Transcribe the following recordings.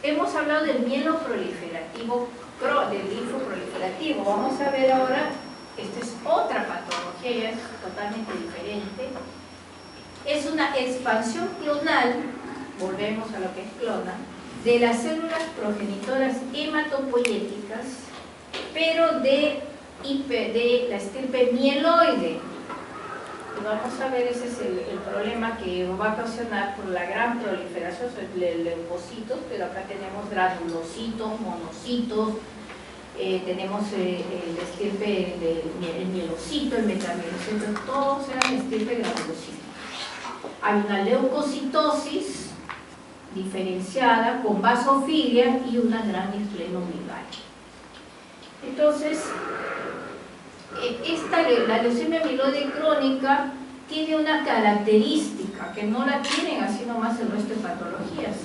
hemos hablado del mielo proliferativo, del linfoproliferativo. Vamos a ver ahora, esta es otra patología, ya es totalmente diferente. Es una expansión clonal, volvemos a lo que es clona, de las células progenitoras hematopoyéticas, pero de la estirpe mieloide. Y vamos a ver, ese es el problema que va a ocasionar por la gran proliferación de leucocitos, pero acá tenemos granulocitos, monocitos, tenemos el estirpe, el mielocito, el metamielocito, todos eran estirpe granulocito. Hay una leucocitosis diferenciada con basofilia y una gran esplenomegalia. Entonces, la leucemia mieloide crónica tiene una característica que no la tienen así nomás el resto de patologías.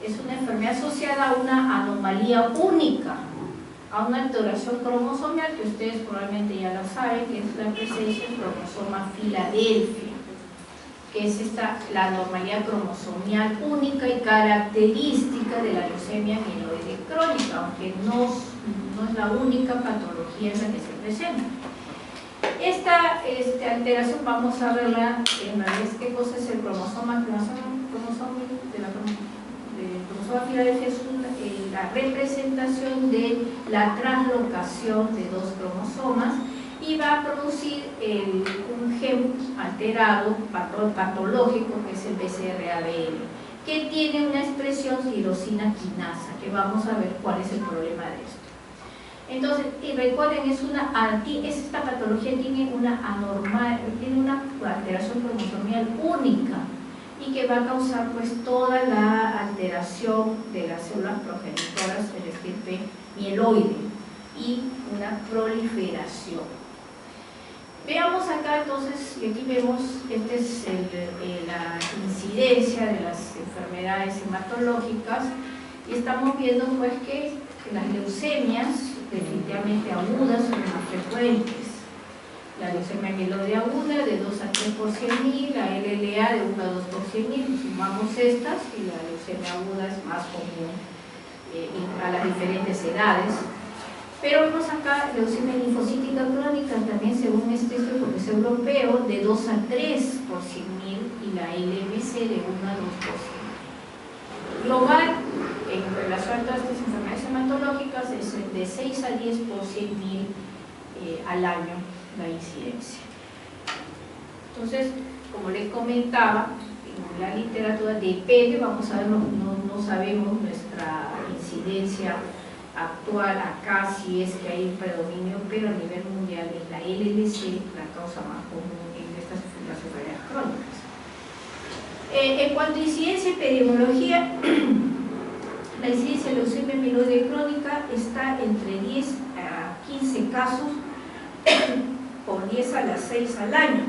Es una enfermedad asociada a una anomalía única, a una alteración cromosomal que ustedes probablemente ya lo saben, que es la presencia del cromosoma Filadelfia, que es la anormalidad cromosomal única y característica de la leucemia mieloide crónica, aunque no es la única patología en la que se presenta. Esta alteración vamos a verla en realidad. ¿Qué cosa es el cromosoma? El cromosoma Filadelfia es la representación de la translocación de dos cromosomas y va a producir un gen alterado, patológico, que es el BCR-ABL, que tiene una expresión tirosina quinasa, que vamos a ver cuál es el problema de esto. Entonces, y recuerden, esta patología tiene una alteración cromosomal única y que va a causar pues toda la alteración de las células progenitoras del estirpe mieloide y una proliferación. Veamos acá entonces, y aquí vemos, esta es la incidencia de las enfermedades hematológicas, y estamos viendo pues que las leucemias definitivamente agudas son más frecuentes. La leucemia mieloide aguda de 2 a 3 por 100.000, la LLA de 1 a 2 por 100.000, sumamos estas y la leucemia aguda es más común a las diferentes edades. Pero vemos acá leucemia linfocítica crónica también según este estudio, porque es europeo, de 2 a 3 por 100.000 y la LMC de 1 a 2 por 100.000. Global, en relación a todas estas enfermedades hematológicas, es de 6 a 10 por 100.000 al año la incidencia. Entonces, como les comentaba, en la literatura depende, vamos a ver, no sabemos nuestra incidencia actual acá, si es que hay un predominio, pero a nivel mundial es la LDC la causa más común en estas enfermedades crónicas. En cuanto a incidencia y epidemiología, la incidencia de leucemia mieloide crónica está entre 10 a 15 casos por 10 a las 6 al año,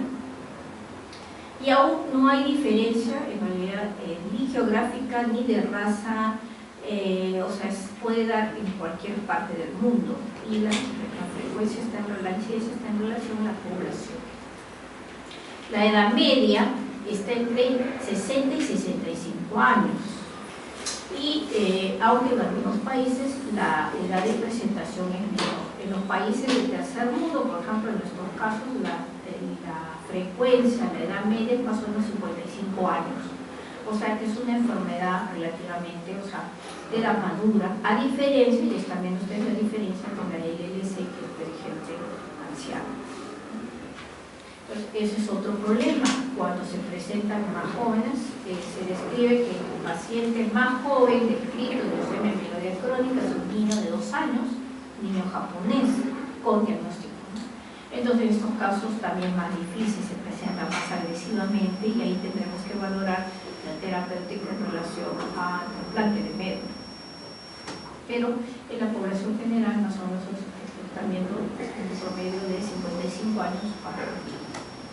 y aún no hay diferencia en realidad ni geográfica ni de raza. O sea, puede dar en cualquier parte del mundo, y la frecuencia la incidencia está en relación a la población. La edad media está entre 60 y 65 años, y aunque en algunos países la edad de presentación es menor. En los países del tercer mundo, por ejemplo, en nuestros casos, la frecuencia, la edad media es más o menos 55 años. O sea que es una enfermedad relativamente, de edad madura, a diferencia, y están viendo ustedes la diferencia con la LLC, que es de gente anciana. Entonces, ese es otro problema. Cuando se presentan más jóvenes, se describe que el paciente más joven descrito de leucemia mieloide crónica es un niño de 2 años, niño japonés, con diagnóstico. Entonces, en estos casos también más difícil, se presenta más agresivamente, y ahí tendremos que valorar la terapéutica en relación al trasplante de médula. Pero en la población general, más o menos están viendo un promedio de 55 años para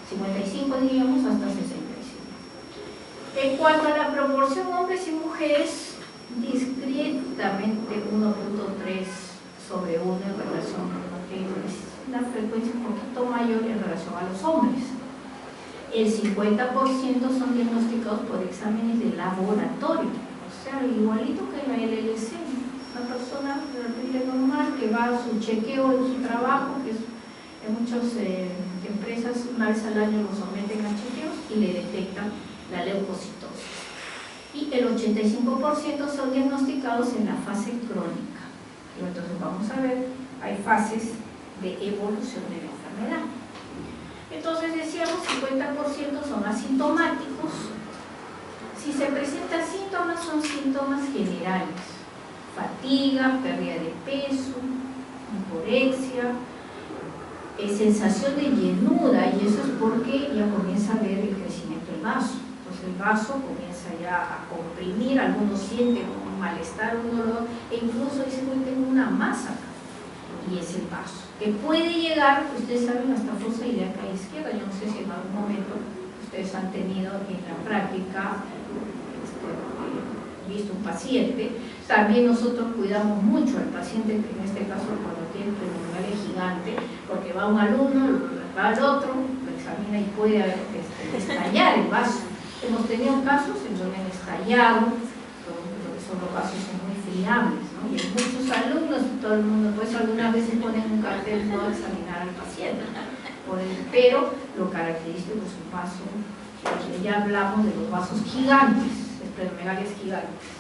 55, diríamos, hasta 65. En cuanto a la proporción hombres y mujeres, discretamente 1.3 sobre 1 en relación a la frecuencia un poquito mayor en relación a los hombres. El 50% son diagnosticados por exámenes de laboratorio, o sea, igualito que en la LLC, chequeo en su trabajo, que es, en muchas empresas una vez al año los someten a chequeos y le detectan la leucocitosis. Y el 85% son diagnosticados en la fase crónica. Entonces vamos a ver, hay fases de evolución de la enfermedad. Entonces decíamos 50% son asintomáticos. Si se presentan síntomas, son síntomas generales: fatiga, pérdida de peso, hiporexia, sensación de llenura, y eso es porque ya comienza a ver el crecimiento del vaso. Entonces el vaso comienza ya a comprimir, algunos sienten un malestar, un dolor, e incluso dicen que tengo una masa acá, y es el vaso, que puede llegar, ustedes saben, hasta fosa ilíaca izquierda. Yo no sé si en algún momento ustedes han tenido en la práctica visto un paciente. También nosotros cuidamos mucho al paciente, que en este caso cuando tiene pulmonaria gigante, porque va un alumno, va al otro, lo examina y puede estallar el vaso. Hemos tenido casos en donde han estallado, porque son los vasos son muy friables, ¿no? Y hay muchos alumnos, todo el mundo, pues algunas veces ponen un cartel no examinar al paciente, pero lo característico es un vaso, ya hablamos de los vasos gigantes, esplenomegalia gigantes.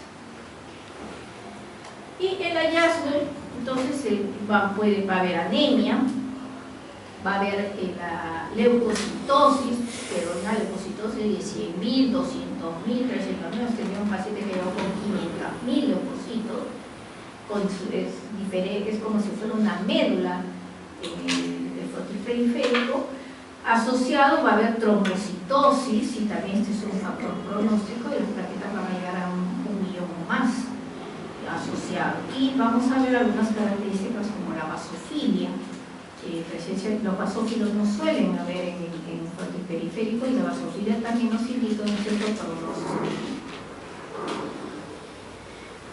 Y el hallazgo, entonces va a haber anemia, va a haber la leucocitosis, pero una leucocitosis de 100.000, 200.000, 300.000. Tenía un paciente que llegó con 500.000 leucocitos, es como si fuera una médula del frotis periférico. Asociado va a haber trombocitosis, y también este es un factor pronóstico, y las plaquetas van a llegar a 1 millón o más asociado. Y vamos a ver algunas características como la vasofilia. Los basófilos no suelen haber en el frotis periférico, y la vasofilia también nos indica un cierto pronóstico.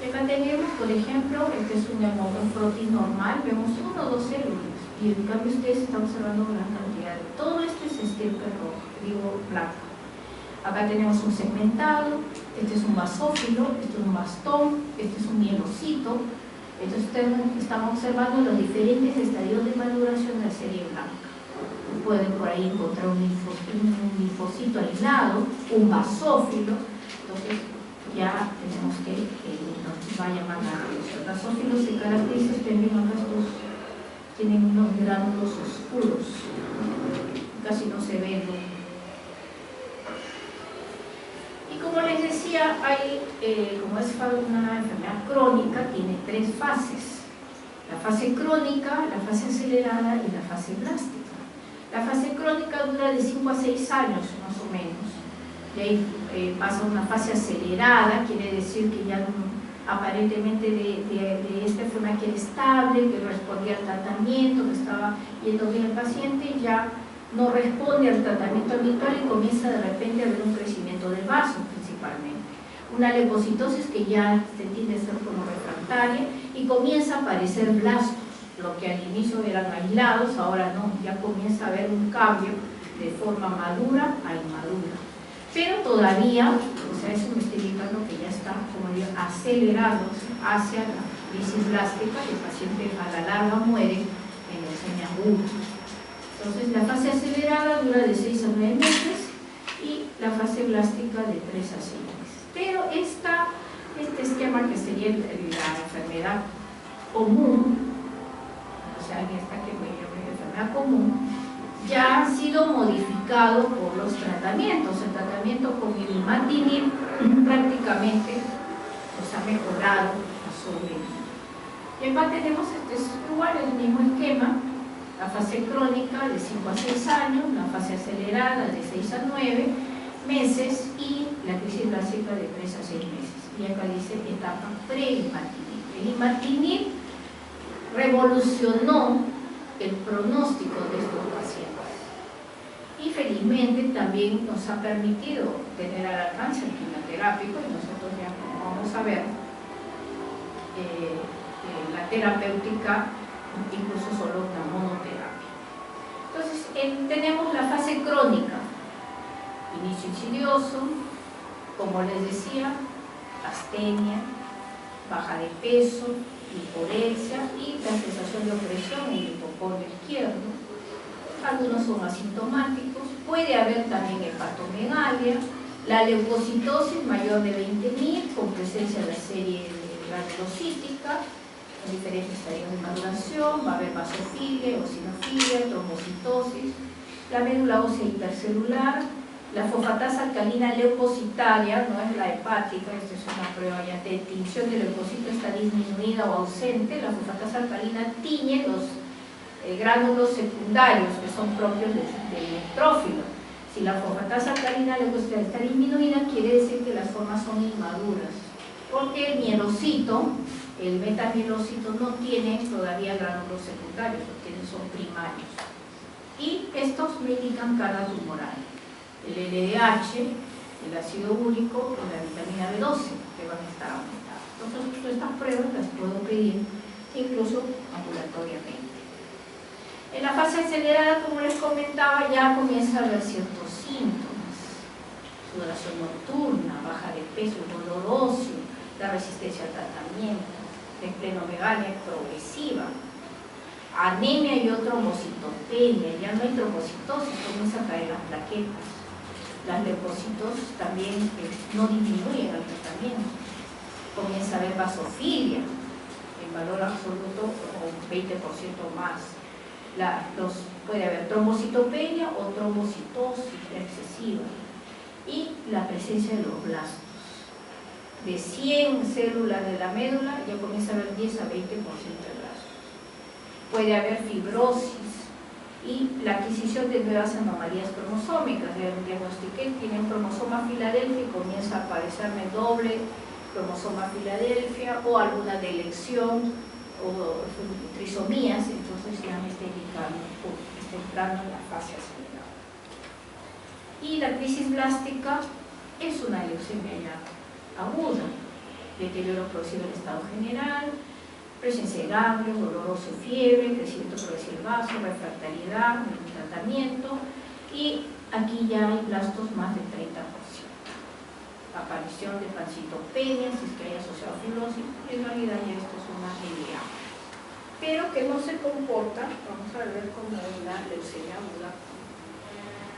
Acá tenemos, por ejemplo, este es un frotis normal, vemos 1 o 2 células, y en cambio ustedes están observando gran cantidad. Todo esto es estirpe roja, digo blanca. Acá tenemos un segmentado, este es un basófilo, este es un bastón, este es un mielocito. Entonces estamos observando los diferentes estadios de maduración de la serie blanca. Pueden por ahí encontrar un linfocito aislado, un basófilo. Entonces ya tenemos que nos va a llamar la atención. Los basófilos se caracterizan también, estos tienen unos gránulos oscuros, casi no se ven. Y como les decía, como es una enfermedad crónica, tiene 3 fases: la fase crónica, la fase acelerada y la fase blástica. La fase crónica dura de 5 a 6 años más o menos, y ahí pasa una fase acelerada, quiere decir que ya aparentemente de esta enfermedad que era estable, que respondía al tratamiento, que estaba yendo bien el paciente, ya no responde al tratamiento habitual y comienza de repente a haber un crecimiento del vaso principalmente. Una leucocitosis que ya se tiende a ser como refractaria y comienza a aparecer blastos, lo que al inicio eran aislados, ahora no, ya comienza a haber un cambio de forma madura a inmadura. Pero todavía, o sea, eso me está indicando que ya está, como digo, acelerado hacia la crisis blástica, y el paciente a la larga muere en leucemia aguda. Entonces la fase acelerada dura de 6 a 9 meses y la fase blástica de 3 a 6 meses. Pero este esquema, que sería la enfermedad común, o sea, en esta que me llamo enfermedad común, ya ha sido modificado por los tratamientos. El tratamiento con el imatinib prácticamente nos ha mejorado la sobrevida. Y acá tenemos, es igual el mismo esquema: la fase crónica de 5 a 6 años, la fase acelerada de 6 a 9 meses y la crisis blástica de 3 a 6 meses. Y acá dice etapa pre-imatinib. El imatinib revolucionó el pronóstico de estos pacientes y felizmente también nos ha permitido tener al alcance el quimioterápico, y nosotros ya, como vamos a ver, la terapéutica, incluso solo la monoterapia. Entonces tenemos la fase crónica: inicio insidioso, como les decía, astenia, baja de peso, hiporesia y la sensación de opresión en el hipocondrio izquierdo. Algunos son asintomáticos, puede haber también hepatomegalia, la leucocitosis mayor de 20.000 con presencia de la serie granulocítica en diferentes estadios de maduración, va a haber basofilia, eosinofilia, trombocitosis, la médula ósea hipercelular, la fosfatasa alcalina leucocitaria, no es la hepática, esta es una prueba ya de tinción de leucocito, está disminuida o ausente, la fosfatasa alcalina tiñe los gránulos secundarios que son propios del neutrófilo. Si la fosfatasa alcalina leucocitaria está disminuida, quiere decir que las formas son inmaduras, porque el mielocito, el metamielocito, no tiene todavía gránulos secundarios, lo tienen, son primarios. Y estos me indican carga tumoral. El LDH, el ácido úrico y la vitamina B12, que van a estar aumentadas. Entonces, estas pruebas las puedo pedir incluso ambulatoriamente. En la fase acelerada, como les comentaba, ya comienza a haber ciertos síntomas: sudoración nocturna, baja de peso, dolor óseo, la resistencia al tratamiento, esplenomegalia progresiva, anemia y trombocitopenia, ya no hay trombocitosis, comienza a caer las plaquetas. Las leucocitos también no disminuyen al tratamiento, comienza a haber basofilia, en valor absoluto un 20% más. Puede haber trombocitopenia o trombocitosis excesiva y la presencia de los blastos. De 100 células de la médula ya comienza a haber 10 a 20% de blastos. Puede haber fibrosis y la adquisición de nuevas anomalías cromosómicas. Diagnostiqué, tiene un cromosoma Filadelfia y comienza a aparecerme doble cromosoma Filadelfia o alguna delección o trisomías, entonces ya me está indicando que está entrando en la fase acelerada. Y la crisis blástica es una leucemia ya aguda, deterioro progresivo del estado general, presencia de ganglios, dolor óseo, fiebre, crecimiento progresivo del vaso, refractariedad, tratamiento, y aquí ya hay blastos más del 30%. Aparición de pancitopenia, si es que hay asociado a fibrosis, en realidad ya esto es una LA. Pero que no se comporta, vamos a ver, como una leucemia aguda.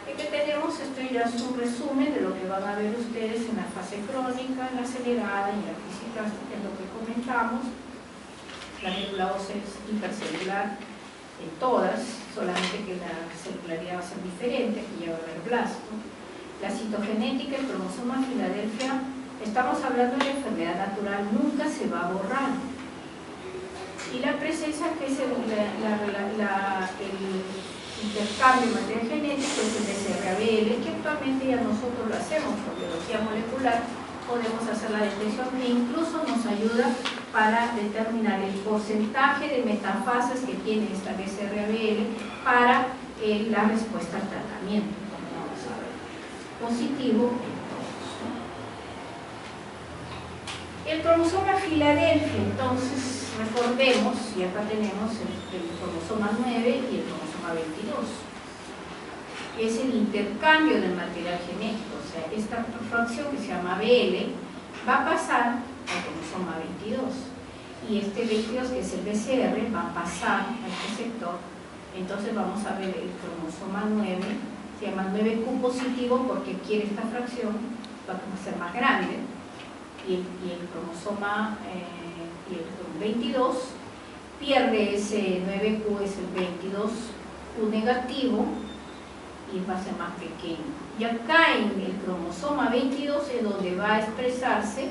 Y que tenemos, esto ya es un resumen de lo que van a ver ustedes en la fase crónica, en la acelerada y en la crisis blástica, es lo que comentamos. La médula ósea es hipercelular en todas, solamente que la celularidad va a ser diferente, aquí ya va a haber blasto. La citogenética, el cromosoma Filadelfia, estamos hablando de enfermedad natural, nunca se va a borrar. Y la presencia, que es el intercambio de material genético, es el BCR-ABL, que actualmente ya nosotros lo hacemos por biología molecular, podemos hacer la detección e incluso nos ayuda para determinar el porcentaje de metafases que tiene esta BCR-ABL para la respuesta al tratamiento. Positivo en todos. El cromosoma Filadelfia, entonces, recordemos, y acá tenemos el cromosoma 9 y el cromosoma 22. Es el intercambio del material genético, o sea, esta fracción que se llama BL va a pasar al cromosoma 22. Y este 22, que es el BCR, va a pasar a este sector. Entonces vamos a ver el cromosoma 9, se llama 9Q positivo porque quiere esta fracción, va a ser más grande, y el cromosoma y el 22 pierde ese 9Q, es el 22Q negativo, y va a ser más pequeño. Y acá en el cromosoma 22 es donde va a expresarse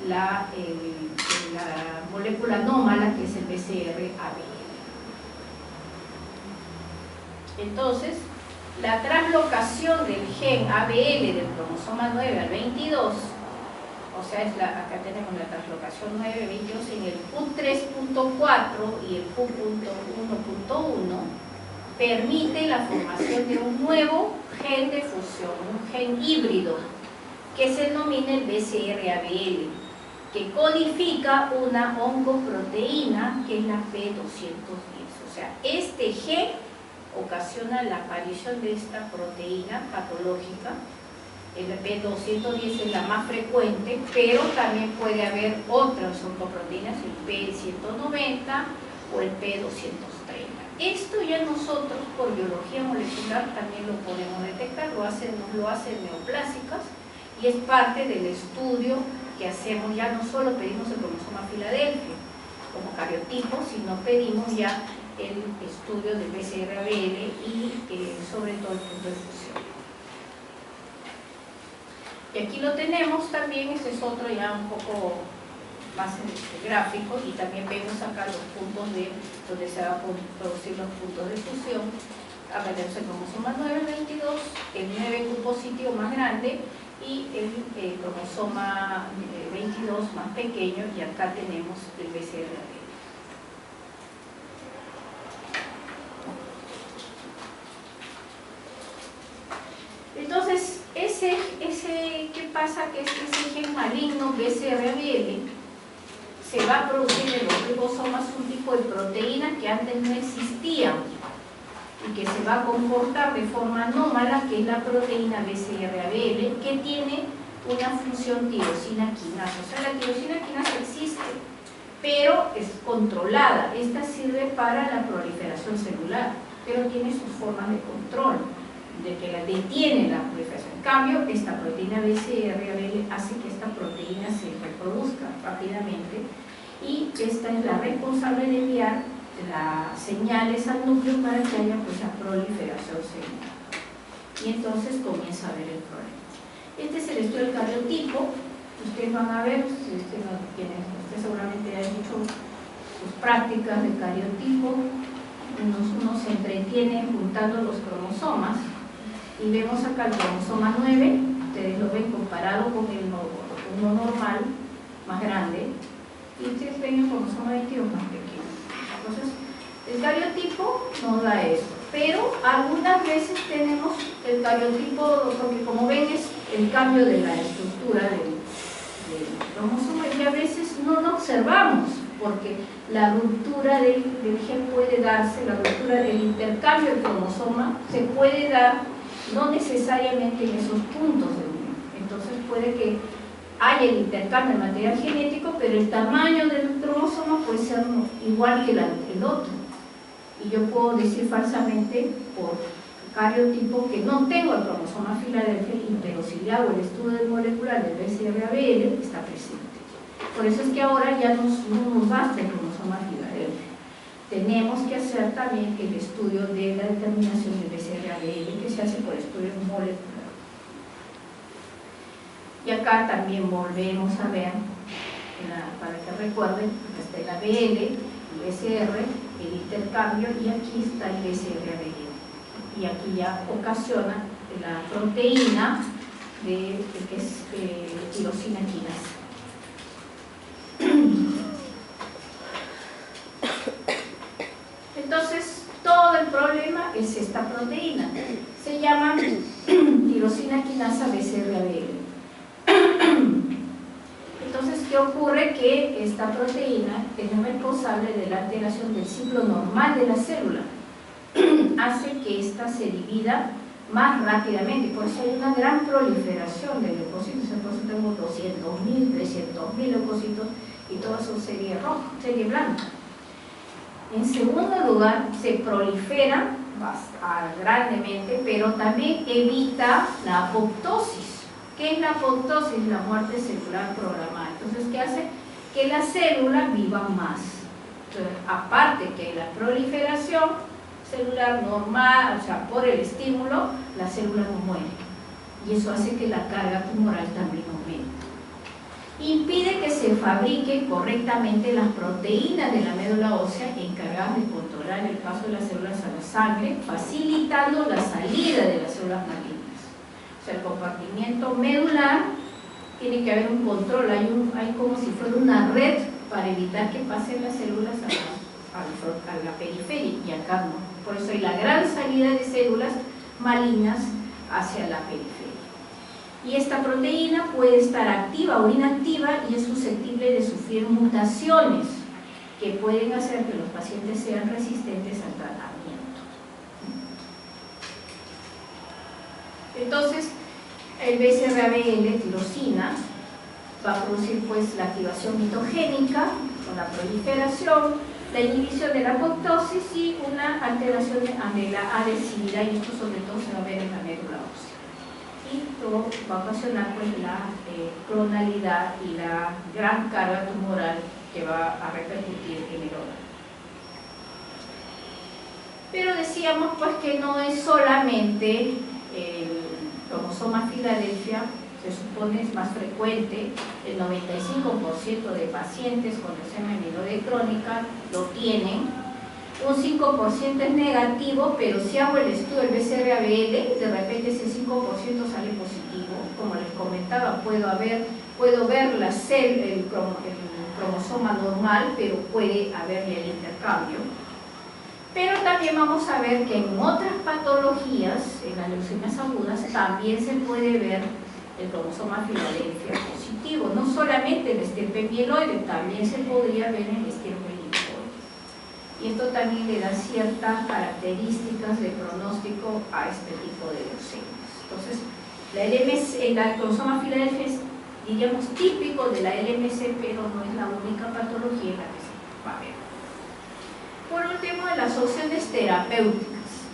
la molécula anómala, que es el BCR-ABL. Entonces, la translocación del gen ABL del cromosoma 9 al 22, o sea, acá tenemos la translocación 9-22 en el Q3.4 y el Q.1.1, permite la formación de un nuevo gen de fusión, un gen híbrido, que se denomina el BCR-ABL, que codifica una oncoproteína que es la P210. O sea, este gen ocasiona la aparición de esta proteína patológica El P210 es la más frecuente, pero también puede haber otras oncoproteínas, el P190 o el P230. Esto ya nosotros, por biología molecular, también lo podemos detectar, lo hacen neoplásicas, y es parte del estudio que hacemos. Ya no solo pedimos el cromosoma Filadelfia como cariotipo, sino pedimos ya el estudio del BCR-ABL y sobre todo el punto de fusión. Y aquí lo tenemos también. Este es otro ya un poco más gráfico, y también vemos acá los puntos donde se van a producir los puntos de fusión. Acá tenemos el cromosoma 9-22, el 9Q positivo más grande y el cromosoma 22 más pequeño, y acá tenemos el BCR-ABL. Entonces, ¿qué pasa? Que ese gen maligno BCR-ABL se va a producir en los ribosomas un tipo de proteína que antes no existía y que se va a comportar de forma anómala, que es la proteína BCR-ABL, que tiene una función tirosina quinasa. O sea, la tirosina quinasa existe, pero es controlada. Esta sirve para la proliferación celular, pero tiene sus formas de control, de que la detiene la proliferación. En cambio, esta proteína BCR-ABL hace que esta proteína se reproduzca rápidamente, y esta es la responsable de enviar las señales al núcleo para que haya pues la proliferación celular. Y entonces comienza a haber el problema. Este es el estudio del cariotipo. Ustedes van a ver, ustedes seguramente han hecho sus prácticas de cariotipo. Uno se entretiene juntando los cromosomas, y vemos acá el cromosoma 9, ustedes lo ven comparado con uno normal, más grande, y ustedes ven el cromosoma 22 más pequeño. Entonces, el cariotipo nos da eso, pero algunas veces tenemos el cariotipo, porque como ven es el cambio de la estructura del cromosoma, y a veces no lo observamos, porque la ruptura del gen puede darse, la ruptura del intercambio del cromosoma se puede dar no necesariamente en esos puntos de unión. Entonces puede que haya el intercambio de material genético, pero el tamaño del cromosoma puede ser igual que el otro. Y yo puedo decir falsamente por cariotipo que no tengo el cromosoma Filadelfia, pero si le hago el estudio molecular del BCR-ABL, está presente. Por eso es que ahora ya no nos basta el cromosoma Filadelfia. Tenemos que hacer también el estudio de la determinación del BCR-ABL, que se hace por estudio molecular. Y acá también volvemos a ver, para que recuerden, acá está el ABL, el BCR, el intercambio, y aquí está el BCR-ABL. Y aquí ya ocasiona la proteína que es tirosina quinasa. Entonces, todo el problema es esta proteína. Se llama tirosina quinasa BCR-ABL. Entonces, ¿qué ocurre? Que esta proteína es responsable de la alteración del ciclo normal de la célula. Hace que ésta se divida más rápidamente, por eso hay una gran proliferación de leucocitos. Por eso tenemos 200.000, 300.000 leucocitos, y todas son serie roja, serie blanca. En segundo lugar, se prolifera grandemente, pero también evita la apoptosis. ¿Qué es la apoptosis? La muerte celular programada. Entonces, ¿qué hace? Que la célula viva más. Entonces, aparte que la proliferación celular normal, o sea, por el estímulo, la célula no muere. Y eso hace que la carga tumoral también aumente. Impide que se fabriquen correctamente las proteínas de la médula ósea encargadas de controlar el paso de las células a la sangre, facilitando la salida de las células malignas. O sea, el compartimiento medular tiene que haber un control, hay como si fuera una red para evitar que pasen las células a la periferia, y acá no. Por eso hay la gran salida de células malignas hacia la periferia. Y esta proteína puede estar activa o inactiva, y es susceptible de sufrir mutaciones que pueden hacer que los pacientes sean resistentes al tratamiento. Entonces, el BCR-ABL, tirosina, va a producir pues la activación mitogénica con la proliferación, la inhibición de la apoptosis y una alteración de la adhesividad, y esto sobre todo se va a ver en la médula ósea. Y todo va a ocasionar pues la clonalidad y la gran carga tumoral que va a repercutir en el órgano. Pero decíamos pues que no es solamente el cromosoma Filadelfia, se supone es más frecuente, el 95% de pacientes con leucemia amiloide crónica lo tienen, un 5% es negativo, pero si hago el estudio del BCR-ABL, de repente ese 5% sale positivo. Como les comentaba, puedo ver el cromosoma normal, pero puede haber el intercambio. Pero también vamos a ver que en otras patologías, en las leucemias agudas, también se puede ver el cromosoma Filadelfia positivo. No solamente el estirpe mieloide, también se podría ver en el estirpe linfoide. Y esto también le da ciertas características de pronóstico a este tipo de leucemias. Entonces, el cromosoma Filadelfia es, diríamos, típico de la LMC, pero no es la única patología en la que se va a ver. Por último, las opciones terapéuticas.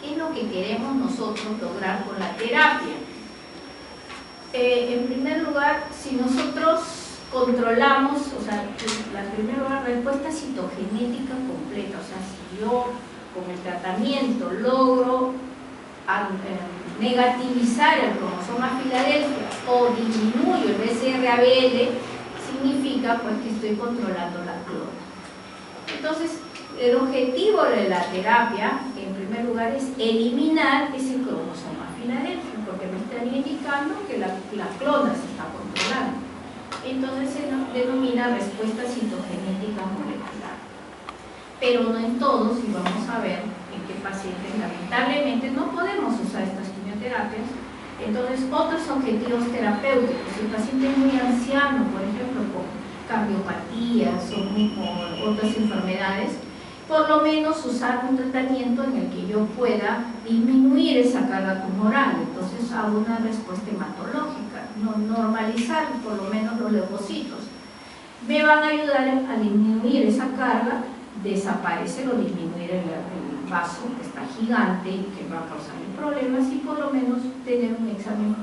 ¿Qué es lo que queremos nosotros lograr con la terapia? En primer lugar, si nosotros controlamos, o sea, en primer lugar, respuesta citogenética completa, o sea, si yo con el tratamiento logro negativizar el cromosoma Filadelfia o disminuyo el BCR-ABL, significa pues que estoy controlando la clona. Entonces, el objetivo de la terapia, en primer lugar, es eliminar ese cromosoma Filadelfia, porque me estaría indicando que la clona se está controlando. Entonces se denomina respuesta citogenética molecular. Pero no en todos, y vamos a ver en qué pacientes lamentablemente no podemos usar estas quimioterapias. Entonces, otros objetivos terapéuticos, si el paciente es muy anciano, por ejemplo, con cardiopatías o otras enfermedades, por lo menos usar un tratamiento en el que yo pueda disminuir esa carga tumoral. Entonces hago una respuesta hematológica, normalizar por lo menos los leucocitos. Me van a ayudar a disminuir esa carga, desaparecer o disminuir el vaso que está gigante y que va a causar problemas, y por lo menos tener un examen,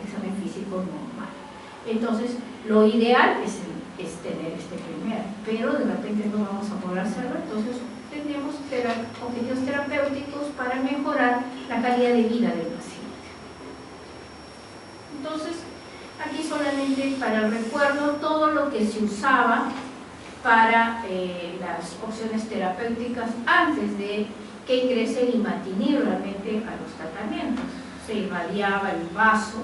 examen físico normal. Entonces, lo ideal es tener este primero, pero de repente no vamos a poder hacerlo, entonces tenemos objetivos terapéuticos para mejorar la calidad de vida del paciente. Entonces, aquí solamente para el recuerdo, todo lo que se usaba para las opciones terapéuticas antes de que ingrese el imatinib realmente a los tratamientos. Se irradiaba el vaso.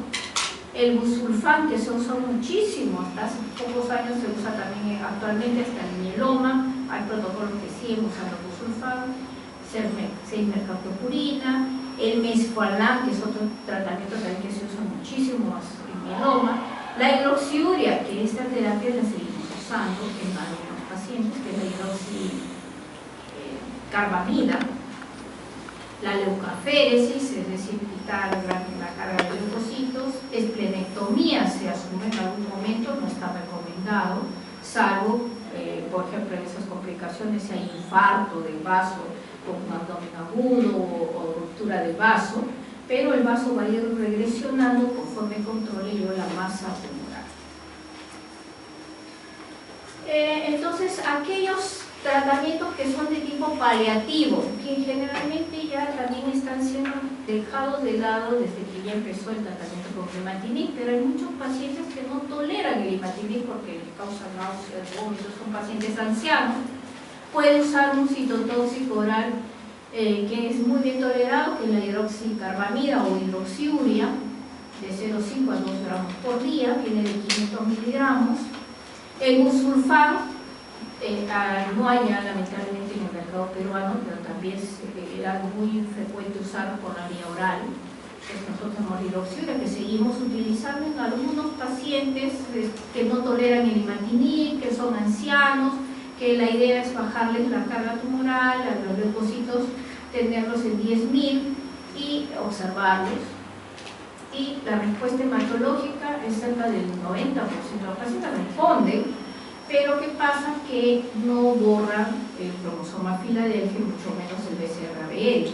El busulfán, que se usa muchísimo, hasta hace pocos años se usa también actualmente hasta el mieloma, hay protocolos que siguen usando busulfán, 6-mercaptopurina, el mesfolam, que es otro tratamiento también que se usa muchísimo en mieloma, la hidroxiuria, que esta terapia la seguimos usando en algunos pacientes, que es la hidroxicarbamida, la leucaféresis, es decir, quitar la carga de leucocitos, esplenectomía se asume en algún momento, no está recomendado, salvo, por ejemplo, en esas complicaciones si hay infarto del vaso con un abdomen agudo o ruptura del vaso, pero el vaso va a ir regresionando conforme controle yo la masa tumoral. Entonces, aquellos tratamientos que son de tipo paliativo, que generalmente ya también están siendo dejados de lado desde que ya empezó el tratamiento con imatinib, pero hay muchos pacientes que no toleran el imatinib porque les causa náuseas, vómitos, son pacientes ancianos. Puede usar un citotóxico oral que es muy bien tolerado, que es la hidroxicarbamida o hidroxiuria, de 0,5 a 2 gramos por día, viene de 500 miligramos. El busulfán, no hay ya lamentablemente en el mercado peruano, pero también era muy frecuente usar por la vía oral. Pues nosotros tenemos hidroxiuria que seguimos utilizando en algunos pacientes que no toleran el imatinib, que son ancianos, que la idea es bajarles la carga tumoral, a los leucocitos tenerlos en 10.000, y observarlos. Y la respuesta hematológica es cerca del 90% de los pacientes responden, pero ¿qué pasa? Que no borran el cromosoma Filadelfia y mucho menos el BCR-ABL.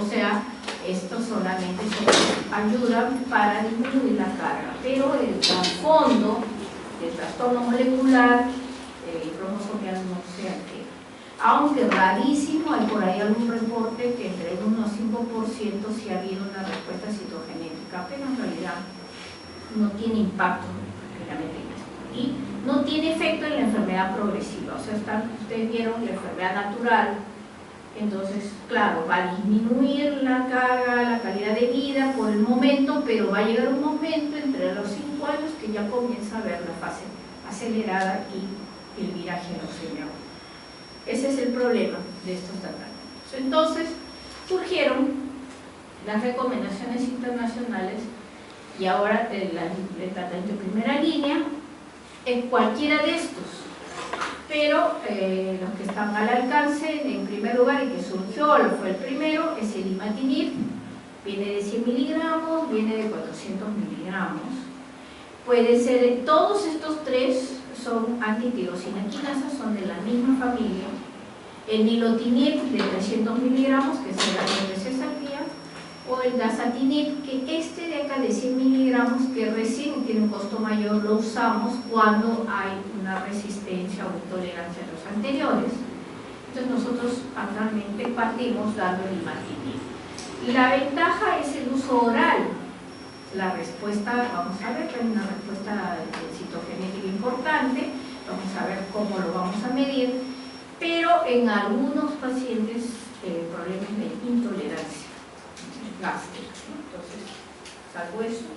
O sea, esto solamente ayuda para disminuir la carga, pero el trasfondo del trastorno molecular cromosomal no se altera. Aunque rarísimo, hay por ahí algún reporte que entre el 1 y 5% sí ha habido una respuesta citogenética, pero en realidad no tiene impacto en la metástasis y no tiene efecto en la enfermedad progresiva. O sea, ustedes vieron la enfermedad natural, entonces, claro, va a disminuir la carga, la calidad de vida por el momento, pero va a llegar un momento entre los 5 años que ya comienza a ver la fase acelerada y el viraje leucemia. Ese es el problema de estos tratamientos. Entonces, surgieron las recomendaciones internacionales y ahora el tratamiento de primera línea en cualquiera de estos, pero los que están al alcance en primer lugar y que surgió, fue el primero, es el imatinib, viene de 100 miligramos, viene de 400 miligramos, puede ser, todos estos tres son antitirosina quinasa, son de la misma familia. El nilotinib de 300 miligramos, que se da 2 veces al día, o el dasatinib, que este de acá de 100 miligramos, que recién tiene un costo mayor, lo usamos cuando hay una resistencia o intolerancia a los anteriores. Entonces nosotros actualmente partimos dando el imatinib. La ventaja es el uso oral. La respuesta, vamos a ver que hay una respuesta citogenética importante, vamos a ver cómo lo vamos a medir, pero en algunos pacientes problemas de intolerancia gástrica, ¿no? Entonces, salvo eso.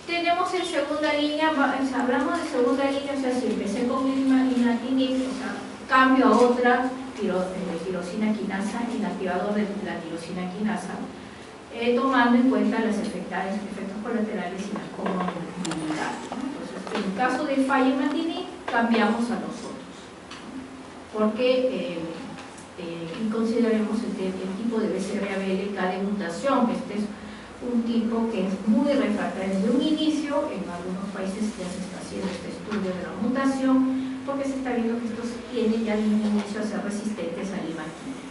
Tenemos en segunda línea, hablamos de segunda línea, o sea, si empecé con imatinib, o sea, cambio a otra tirosina quinasa, inactivador de la tirosina quinasa, tomando en cuenta los efectos colaterales y las comorbilidades, ¿no? Entonces, en caso de falla imatinib, cambiamos a los otros, porque y consideremos el tipo de BCR-ABL de mutación, que este es un tipo que es muy refractario desde un inicio. En algunos países ya se está haciendo este estudio de la mutación, porque se está viendo que estos tienen ya de un inicio a ser resistentes al imatinib.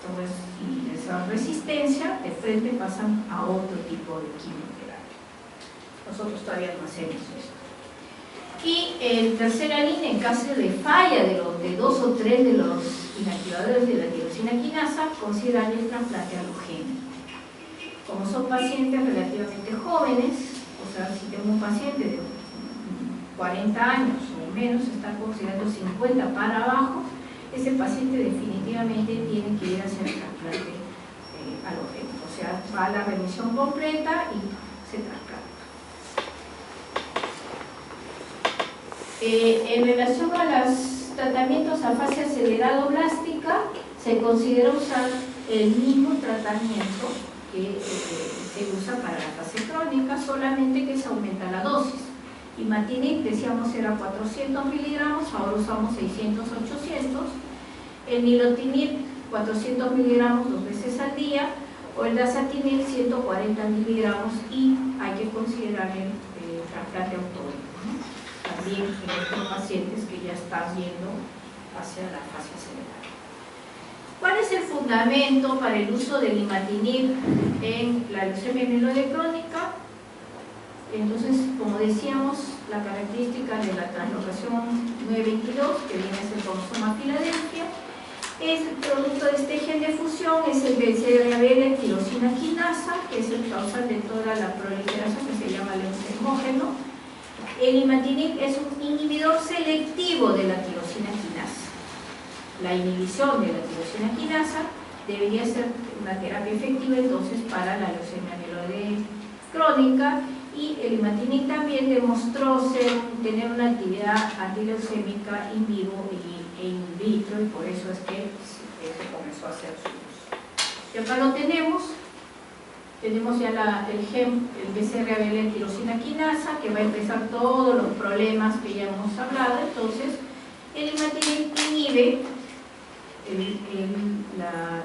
Entonces, y esa resistencia de frente pasan a otro tipo de quimioterapia. Nosotros todavía no hacemos esto. Y en tercera línea, en caso de falla de 2 o 3 de los inactivadores de la tirosina quinasa, considerar el trasplante halogénico. Como son pacientes relativamente jóvenes, o sea, si tengo un paciente de 40 años o menos, está considerando 50 para abajo, ese paciente definitivamente tiene que ir a hacer el trasplante halogénico, o sea, va a la remisión completa y se trasplanta. En relación a los tratamientos a fase acelerada blástica, se considera usar el mismo tratamiento que se usa para la fase crónica, solamente que se aumenta la dosis. Imatinib, decíamos, era 400 miligramos, ahora usamos 600, 800. El nilotinib, 400 miligramos 2 veces al día, o el dasatinib, 140 miligramos, y hay que considerar el trasplante autólogo, ¿no? También en estos pacientes que ya están yendo hacia la fase acelerada. ¿Cuál es el fundamento para el uso del imatinib en la leucemia mieloide crónica? Entonces, como decíamos, la característica de la translocación 922, que viene a ser cromosoma Filadelfia, es el producto de este gen de fusión, es el BCR-ABL tirosina quinasa, que es el causal de toda la proliferación, que se llama leucemógeno. El imatinib es un inhibidor selectivo de la tirosina quinasa. La inhibición de la tirosina quinasa debería ser una terapia efectiva entonces para la leucemia mieloide crónica, y el imatinib también demostró tener una actividad antileucémica in vivo e in vitro, y por eso es que se comenzó a hacer su uso. Y acá lo tenemos ya el gen, el BCR-ABL tirosina quinasa, que va a empezar todos los problemas que ya hemos hablado. Entonces, el imatinib inhibe la